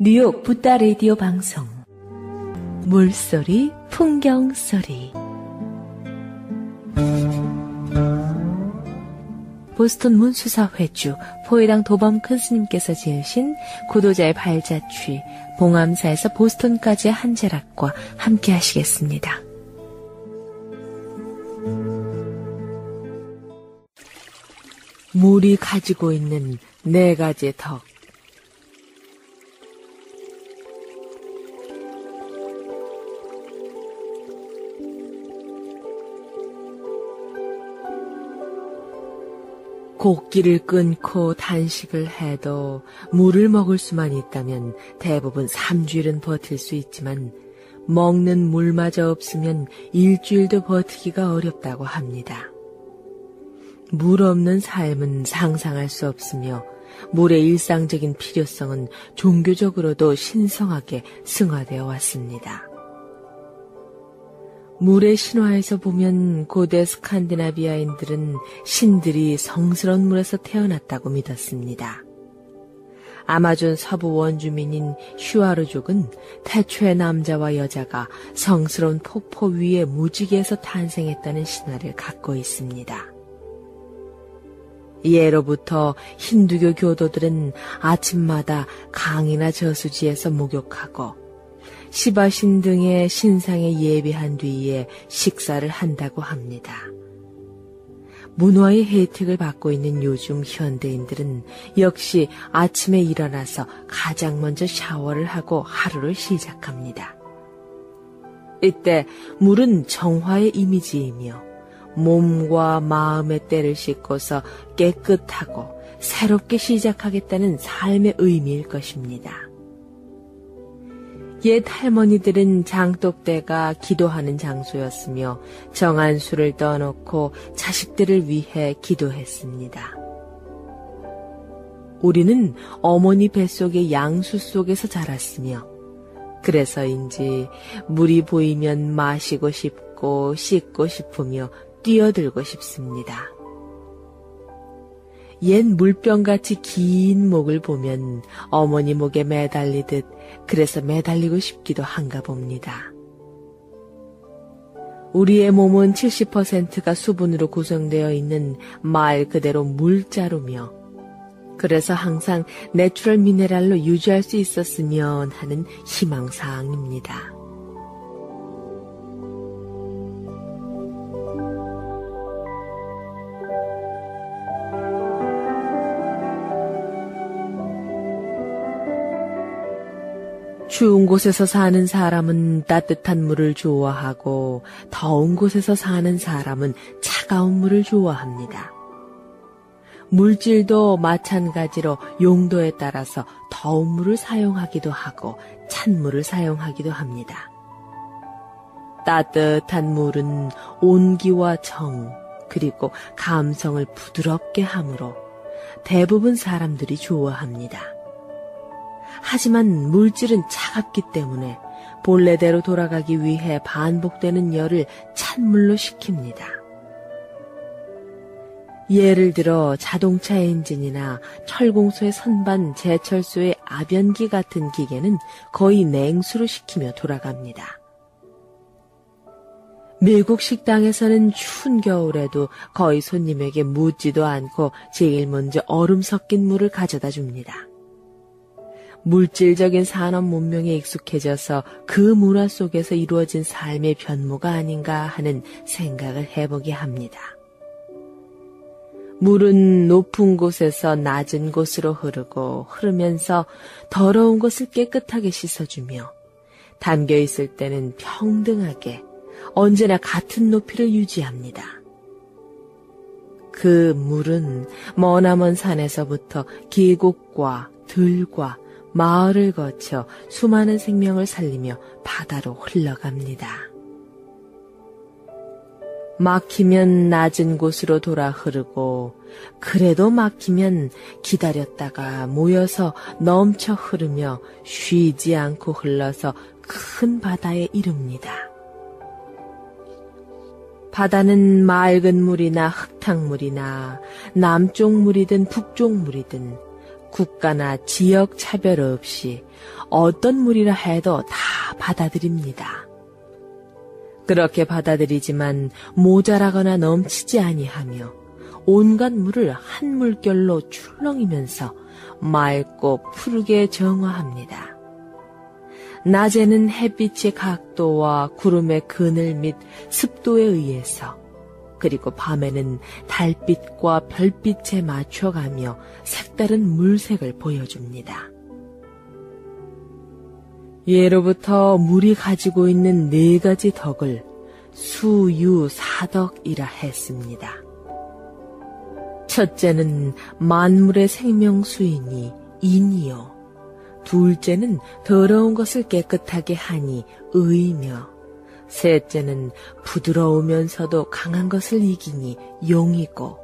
뉴욕 붓다 라디오 방송 물소리 풍경소리 보스턴 문수사 회주 포회당 도범 큰 스님께서 지으신 구도자의 발자취 봉암사에서 보스턴까지의 한제락과 함께 하시겠습니다. 물이 가지고 있는 4가지 덕. 곡기를 끊고 단식을 해도 물을 먹을 수만 있다면 대부분 3주일은 버틸 수 있지만 먹는 물마저 없으면 일주일도 버티기가 어렵다고 합니다. 물 없는 삶은 상상할 수 없으며 물의 일상적인 필요성은 종교적으로도 신성하게 승화되어 왔습니다. 물의 신화에서 보면 고대 스칸디나비아인들은 신들이 성스러운 물에서 태어났다고 믿었습니다. 아마존 서부 원주민인 슈아르족은 태초의 남자와 여자가 성스러운 폭포 위의 무지개에서 탄생했다는 신화를 갖고 있습니다. 예로부터 힌두교 교도들은 아침마다 강이나 저수지에서 목욕하고 시바신 등의 신상에 예배한 뒤에 식사를 한다고 합니다. 문화의 혜택을 받고 있는 요즘 현대인들은 역시 아침에 일어나서 가장 먼저 샤워를 하고 하루를 시작합니다. 이때 물은 정화의 이미지이며 몸과 마음의 때를 씻고서 깨끗하고 새롭게 시작하겠다는 삶의 의미일 것입니다. 옛 할머니들은 장독대가 기도하는 장소였으며 정한 술을 떠놓고 자식들을 위해 기도했습니다. 우리는 어머니 뱃속의 양수 속에서 자랐으며 그래서인지 물이 보이면 마시고 싶고 씻고 싶으며 뛰어들고 싶습니다. 옛 물병같이 긴 목을 보면 어머니 목에 매달리듯 그래서 매달리고 싶기도 한가 봅니다. 우리의 몸은 70%가 수분으로 구성되어 있는 말 그대로 물자루며 그래서 항상 내추럴 미네랄로 유지할 수 있었으면 하는 희망사항입니다. 추운 곳에서 사는 사람은 따뜻한 물을 좋아하고 더운 곳에서 사는 사람은 차가운 물을 좋아합니다. 물질도 마찬가지로 용도에 따라서 더운 물을 사용하기도 하고 찬물을 사용하기도 합니다. 따뜻한 물은 온기와 정 그리고 감성을 부드럽게 하므로 대부분 사람들이 좋아합니다. 하지만 물질은 차갑기 때문에 본래대로 돌아가기 위해 반복되는 열을 찬물로 식힙니다. 예를 들어 자동차 엔진이나 철공소의 선반 제철소의 압연기 같은 기계는 거의 냉수로 식히며 돌아갑니다. 미국 식당에서는 추운 겨울에도 거의 손님에게 묻지도 않고 제일 먼저 얼음 섞인 물을 가져다 줍니다. 물질적인 산업 문명에 익숙해져서 그 문화 속에서 이루어진 삶의 변모가 아닌가 하는 생각을 해보게 합니다. 물은 높은 곳에서 낮은 곳으로 흐르면서 더러운 것을 깨끗하게 씻어주며 담겨 있을 때는 평등하게 언제나 같은 높이를 유지합니다. 그 물은 머나먼 산에서부터 계곡과 들과 마을을 거쳐 수많은 생명을 살리며 바다로 흘러갑니다. 막히면 낮은 곳으로 돌아 흐르고 그래도 막히면 기다렸다가 모여서 넘쳐 흐르며 쉬지 않고 흘러서 큰 바다에 이릅니다. 바다는 맑은 물이나 흙탕물이나 남쪽 물이든 북쪽 물이든 국가나 지역 차별 없이 어떤 물이라 해도 다 받아들입니다. 그렇게 받아들이지만 모자라거나 넘치지 아니하며 온갖 물을 한 물결로 출렁이면서 맑고 푸르게 정화합니다. 낮에는 햇빛의 각도와 구름의 그늘 및 습도에 의해서, 그리고 밤에는 달빛과 별빛에 맞춰가며 색다른 물색을 보여줍니다. 예로부터 물이 가지고 있는 4가지 덕을 수유사덕이라 했습니다. 첫째는 만물의 생명수이니 인이요. 둘째는 더러운 것을 깨끗하게 하니 의이며, 셋째는 부드러우면서도 강한 것을 이기니 용이고,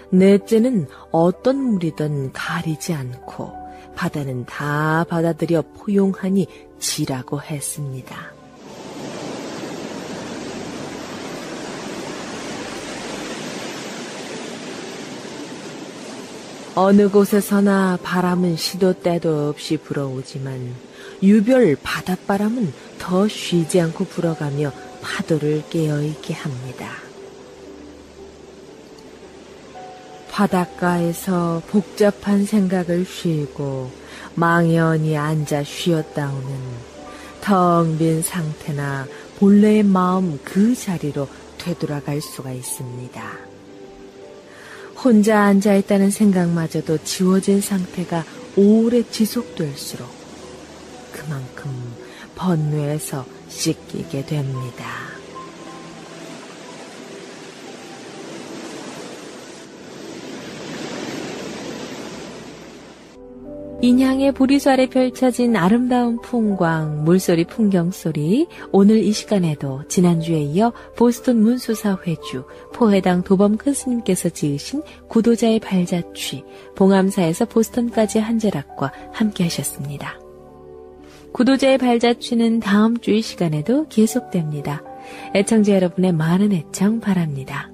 넷째는 어떤 물이든 가리지 않고 바다는 다 받아들여 포용하니 지라고 했습니다. 어느 곳에서나 바람은 시도 때도 없이 불어오지만 유별 바닷바람은 더 쉬지 않고 불어가며 파도를 깨어있게 합니다. 바닷가에서 복잡한 생각을 쉬고 망연히 앉아 쉬었다오는 텅 빈 상태나 본래의 마음 그 자리로 되돌아갈 수가 있습니다. 혼자 앉아있다는 생각마저도 지워진 상태가 오래 지속될수록 그만큼 번뇌에서 씻기게 됩니다. 인향의 보리수 아래 펼쳐진 아름다운 풍광, 물소리, 풍경소리. 오늘 이 시간에도 지난주에 이어 보스턴 문수사 회주, 포회당 도범 큰 스님께서 지으신 구도자의 발자취, 봉암사에서 보스턴까지 한 절악과 함께 하셨습니다. 구도자의 발자취는 다음 주 이 시간에도 계속됩니다. 애청자 여러분의 많은 애청 바랍니다.